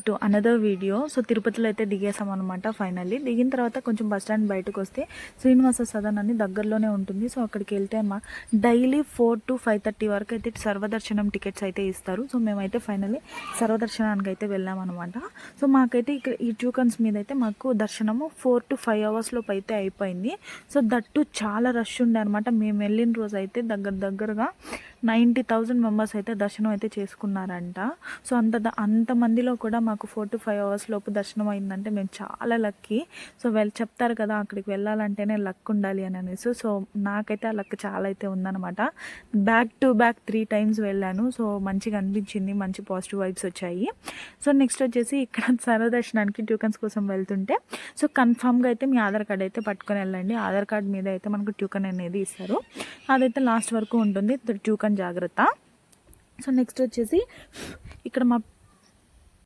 To another video. So తిరుపతిలో అయితే దిగేసాం అనమాట. ఫైనల్లీ దిగిన తర్వాత కొంచెం బస్ స్టాండ్ బయటకు వస్తే శ్రీనివాస సదన్ అని దగ్గరలోనే ఉంటుంది. సో అక్కడికి వెళ్తే డైలీ 4 to 5:30 వరకు అయితే సర్వదర్శనం టికెట్స్ అయితే ఇస్తారు. సో మేమైతే ఫైనల్లీ సర్వదర్శనానికి అయితే వెళ్ళామన్నమాట. సో మాకైతే ఇక్కడ ఈ టోకన్స్ మీద అయితే మాకు దర్శనము 4 to 5 hours లోపు అయితే అయిపోయింది. సో దట్టు చాలా రష్ ఉండే అనమాట. మేము వెళ్ళిన రోజు అయితే దగ్గరగా 90,000 మెంబర్స్ అయితే దర్శనం అయితే చేసుకున్నారంట. సో అంతమందిలో కూడా మాకు 4 to 5 hours లోపు దర్శనం అయిందంటే మేము చాలా లక్కీ. సో చెప్తారు కదా అక్కడికి వెళ్ళాలంటేనే లక్ ఉండాలి అని అనేసి. సో నాకైతే ఆ లక్ చాలా అయితే ఉందన్నమాట. బ్యాక్ టు బ్యాక్ 3 times వెళ్ళాను. సో మంచిగా అనిపించింది, మంచి పాజిటివ్ వైబ్స్ వచ్చాయి. సో నెక్స్ట్ వచ్చేసి ఇక్కడ సర్వదర్శనానికి టోకన్స్ కోసం వెళ్తుంటే సో కన్ఫామ్గా అయితే మీ ఆధార్ కార్డ్ అయితే పట్టుకొని వెళ్ళండి. ఆధార్ కార్డ్ మీద అయితే మనకు టోకన్ అనేది ఇస్తారు. అదైతే లాస్ట్ వరకు ఉంటుంది. టోకన్ జాగ్రత్త. సో నెక్స్ట్ వచ్చేసి ఇక్కడ మా